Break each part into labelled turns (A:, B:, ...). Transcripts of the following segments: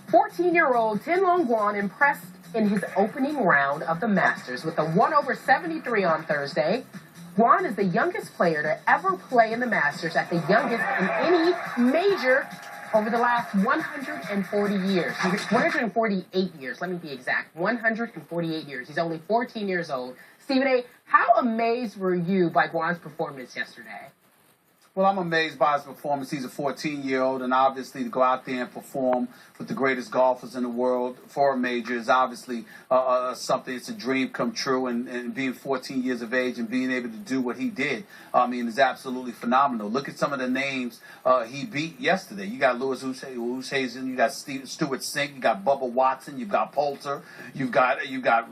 A: 14-year-old Tianlang Guan impressed in his opening round of the Masters with a 1/73 on Thursday. Guan is the youngest player to ever play in the Masters, at the youngest in any major over the last 140 years. 148 years, let me be exact. 148 years. He's only 14 years old. Stephen A., how amazed were you by Guan's performance yesterday?
B: Well, I'm amazed by his performance. He's a 14-year-old, and obviously to go out there and perform with the greatest golfers in the world for a major is obviously something. It's a dream come true, and being 14 years of age and being able to do what he did, I mean, is absolutely phenomenal. Look at some of the names he beat yesterday. You got Louis Oosthuizen, you got Stuart Sink, you got Bubba Watson, you've got Poulter, you've got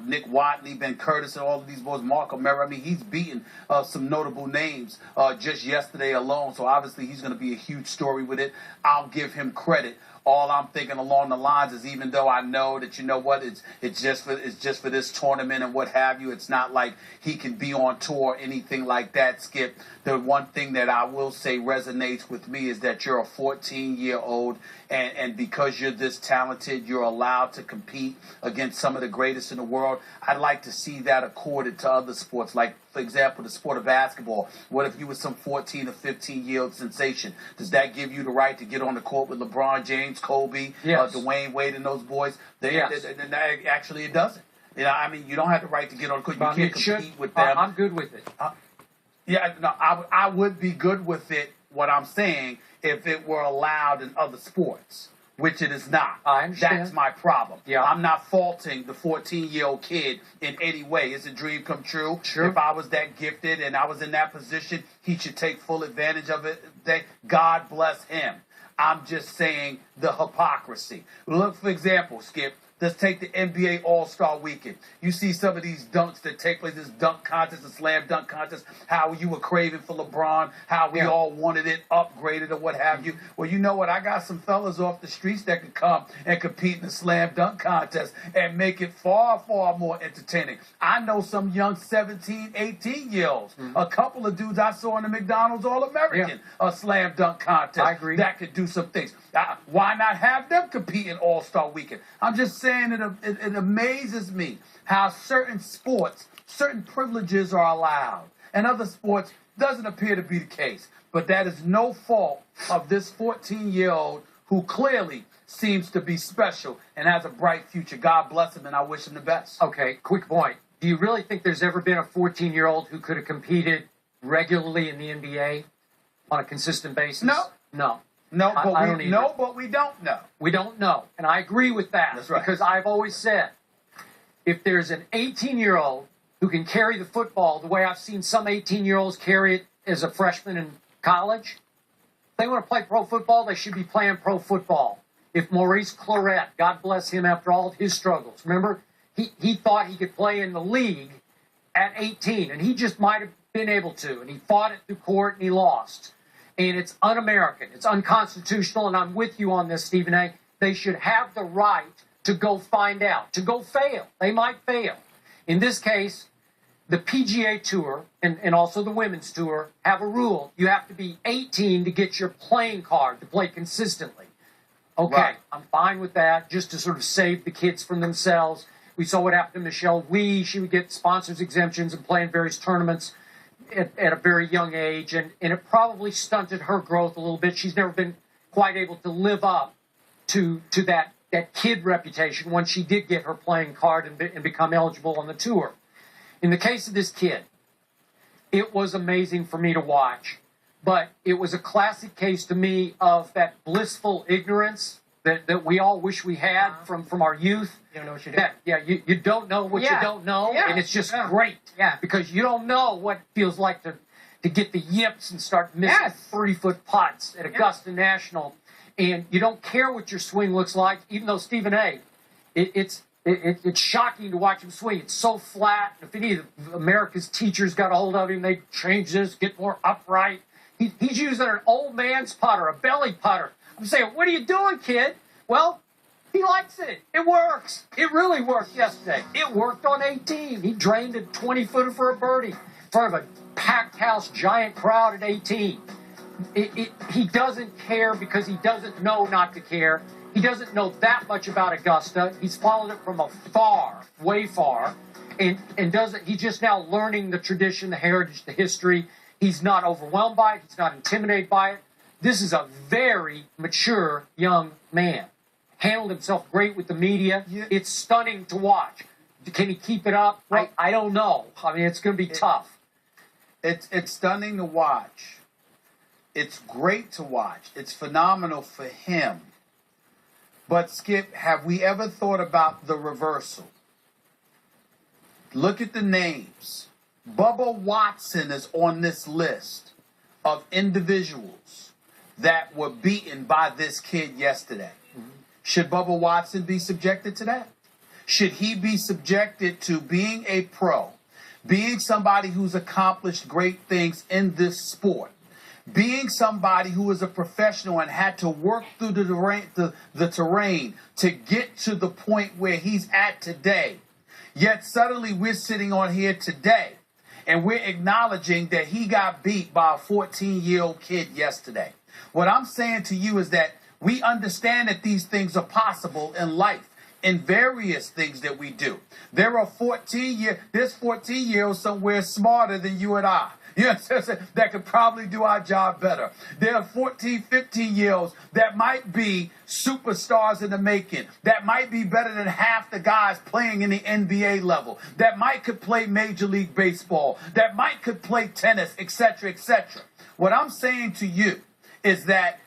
B: Nick Watley, Ben Curtis, and all of these boys, Mark O'Meara. I mean, he's beaten some notable names just yesterday alone. So obviously he's going to be a huge story with it. I'll give him credit. All I'm thinking along the lines is, even though I know that, you know what, it's just for this tournament and what have you, it's not like he can be on tour or anything like that, Skip. The one thing that I will say resonates with me is that you're a 14-year-old, and because you're this talented, you're allowed to compete against some of the greatest in the world. I'd like to see that accorded to other sports, like, for example, the sport of basketball. What if you were some 14 or 15-year-old sensation? Does that give you the right to get on the court with LeBron James, Kobe,
C: yes,
B: Dwayne Wade, and those boys?
C: Yes.
B: Actually, it doesn't. You know, I mean, you don't have the right to get on the court. You can't compete with them.
C: I'm good with it.
B: I would be good with it, what I'm saying, if it were allowed in other sports, which it is not.
C: I understand.
B: That's my problem.
C: Yeah.
B: I'm not faulting the 14-year-old kid in any way. It's a dream come true.
C: Sure.
B: If I was that gifted and I was in that position, he should take full advantage of it. God bless him. I'm just saying the hypocrisy. Look, for example, Skip, let's take the NBA All-Star Weekend. You see some of these dunks that take place, this dunk contest, the slam dunk contest, how you were craving for LeBron, how we all wanted it upgraded or what have you. Well, you know what? I got some fellas off the streets that could come and compete in the slam dunk contest and make it far, far more entertaining. I know some young 17, 18-year-olds, a couple of dudes I saw in the McDonald's All-American slam dunk contest.
C: I agree.
B: That could do some things. Why not have them compete in All-Star Weekend? I'm just saying it amazes me how certain sports, certain privileges are allowed, and other sports doesn't appear to be the case. But that is no fault of this 14-year-old who clearly seems to be special and has a bright future. God bless him, and I wish him the best.
C: Okay, quick point. Do you really think there's ever been a 14-year-old who could have competed regularly in the NBA on a consistent basis?
B: No.
C: No.
B: No, but
C: I don't
B: we know, but we don't know.
C: We don't know. And I agree with that.
B: That's right.
C: Because I've always said, if there's an 18-year-old who can carry the football the way I've seen some 18-year-olds carry it as a freshman in college, if they want to play pro football, they should be playing pro football. If Maurice Claret, God bless him after all of his struggles, remember, he thought he could play in the league at 18, and he just might have been able to, and he fought it through court and he lost. And it's un-American. It's unconstitutional, and I'm with you on this, Stephen A. They should have the right to go find out, to go fail. They might fail. In this case, the PGA Tour and also the Women's Tour have a rule. You have to be 18 to get your playing card to play consistently. Okay,
B: right.
C: I'm fine with that, just to sort of save the kids from themselves. We saw what happened to Michelle Wee. She would get sponsors exemptions and play in various tournaments at a very young age, and it probably stunted her growth a little bit. She's never been quite able to live up to that kid reputation once she did get her playing card and become eligible on the tour. In the case of this kid, it was amazing for me to watch, but it was a classic case to me of that blissful ignorance that we all wish we had from our youth.
A: You don't know what you're doing.
C: You don't know what you don't know, and it's just great.
A: Yeah.
C: Because you don't know what it feels like to get the yips and start missing 30-foot putts at Augusta National, and you don't care what your swing looks like, even though Stephen A., it's shocking to watch him swing. It's so flat. If any of America's teachers got a hold of him, they'd change this, get more upright. He's using an old man's putter, a belly putter. I'm saying, what are you doing, kid? Well, he likes it. It works. It really worked yesterday. It worked on 18. He drained a 20-footer for a birdie in front of a packed house, giant crowd at 18. He doesn't care because he doesn't know not to care. He doesn't know that much about Augusta. He's followed it from afar, way far, and he's just now learning the tradition, the heritage, the history. He's not overwhelmed by it. He's not intimidated by it. This is a very mature young man. Handled himself great with the media. Yeah. It's stunning to watch. Can he keep it up? Well, I don't know. I mean, it's going to be tough.
B: It's stunning to watch. It's great to watch. It's phenomenal for him. But, Skip, have we ever thought about the reversal? Look at the names. Bubba Watson is on this list of individuals that were beaten by this kid yesterday. Mm-hmm. Should Bubba Watson be subjected to that? Should he be subjected to being a pro, being somebody who's accomplished great things in this sport, being somebody who is a professional and had to work through the terrain to get to the point where he's at today, yet suddenly we're sitting on here today and we're acknowledging that he got beat by a 14-year-old kid yesterday. What I'm saying to you is that we understand that these things are possible in life, in various things that we do. There's 14-year-olds somewhere smarter than you and I. You know, that could probably do our job better. There are 14, 15-year-olds that might be superstars in the making, that might be better than half the guys playing in the NBA level, that could play Major League Baseball, that could play tennis, etc., etc. What I'm saying to you is that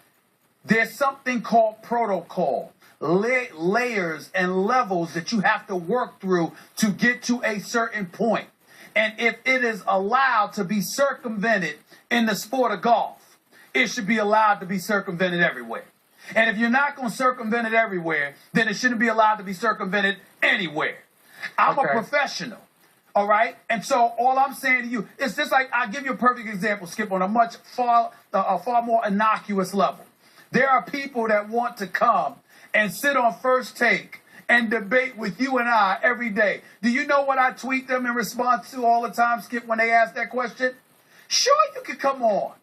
B: there's something called protocol, layers and levels that you have to work through to get to a certain point. And if it is allowed to be circumvented in the sport of golf, it should be allowed to be circumvented everywhere. And if you're not going to circumvent it everywhere, then it shouldn't be allowed to be circumvented anywhere. I'm a professional, all right? And so all I'm saying to you, it's just like, I'll give you a perfect example, Skip, on a far more innocuous level. There are people that want to come and sit on First Take and debate with you and I every day. Do you know what I tweet them in response to all the time, Skip, when they ask that question? Sure, you can come on.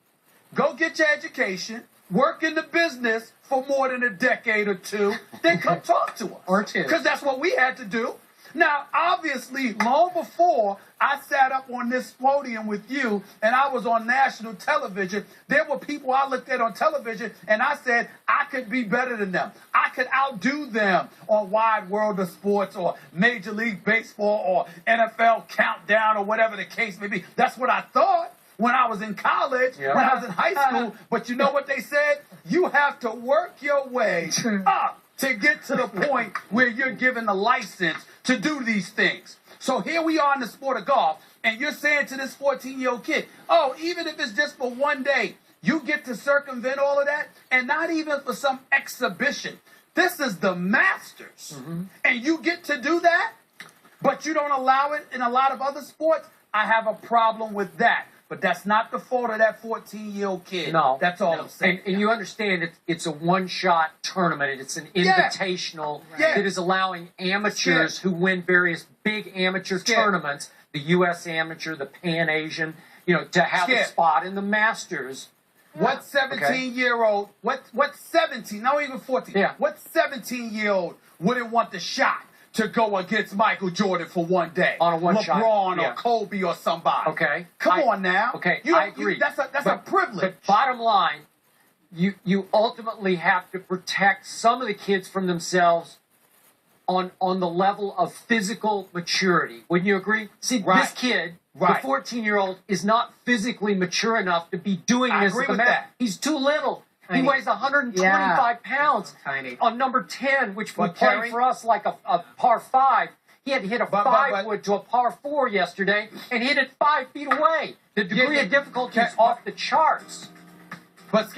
B: Go get your education, work in the business for more than a decade or two, then come talk to us.
A: Or two.
B: Because that's what we had to do. Now, obviously, long before I sat up on this podium with you and I was on national television, there were people I looked at on television and I said I could be better than them. I could outdo them on Wide World of Sports or Major League Baseball or NFL Countdown or whatever the case may be. That's what I thought when I was in college, when I was in high school. But you know what they said? You have to work your way up to get to the point where you're given the license to do these things. So here we are in the sport of golf, and you're saying to this 14-year-old kid, oh, even if it's just for one day, you get to circumvent all of that, and not even for some exhibition. This is the Masters, and you get to do that, but you don't allow it in a lot of other sports. I have a problem with that. But that's not the fault of that 14-year-old kid.
C: No.
B: That's all I'm saying.
C: And you understand it's a one-shot tournament. It's an invitational that is allowing amateurs who win various big amateur tournaments, the U.S. Amateur, the Pan-Asian, to have a spot in the Masters.
B: What 17-year-old, what 17, not even 14, what 17-year-old wouldn't want the shot to go against Michael Jordan for one day?
C: On a one-shot.
B: LeBron or Kobe or somebody.
C: Okay.
B: Come on now.
C: Okay, I agree.
B: That's a privilege.
C: But bottom line, you ultimately have to protect some of the kids from themselves on the level of physical maturity. Wouldn't you agree? See, this kid, the 14-year-old, is not physically mature enough to be doing this.
B: I agree with that.
C: He's too little. He weighs 125 pounds.
A: Tiny.
C: On number 10, which would play for us like a par 5. He had to hit a 5-wood to a par 4 yesterday and hit it 5 feet away. The degree of difficulty is off the charts.
B: But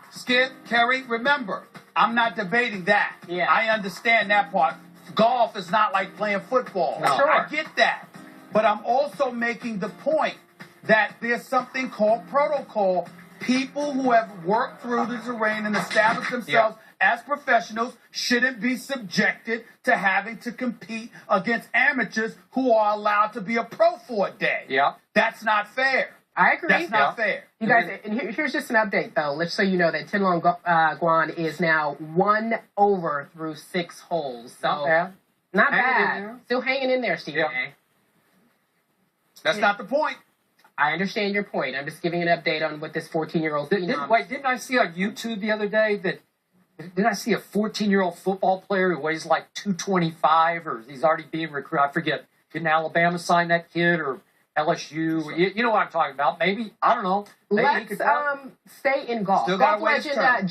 B: Skip, Kerry, remember, I'm not debating that.
A: Yeah.
B: I understand that part. Golf is not like playing football.
C: No.
B: Sure. I get that. But I'm also making the point that there's something called protocol. People who have worked through the terrain and established themselves as professionals shouldn't be subjected to having to compete against amateurs who are allowed to be a pro for a day.
C: Yeah.
B: That's not fair.
A: I agree.
B: That's not fair.
A: You guys, and here's just an update, though. Let's so you know that Tianlang Guan is now 1 over through 6 holes. So, not bad. Still hanging in there, Stephen A.
B: That's not the point.
A: I understand your point. I'm just giving an update on what this 14-year-old
C: Didn't I see on YouTube the other day that didn't I see a 14-year-old football player who weighs like 225 or he's already being recruited? I forget. Didn't Alabama sign that kid or LSU? You know what I'm talking about. Maybe, I don't know. Maybe
A: Let's stay in golf.
B: Still
A: Golf
B: got a ways to
A: legend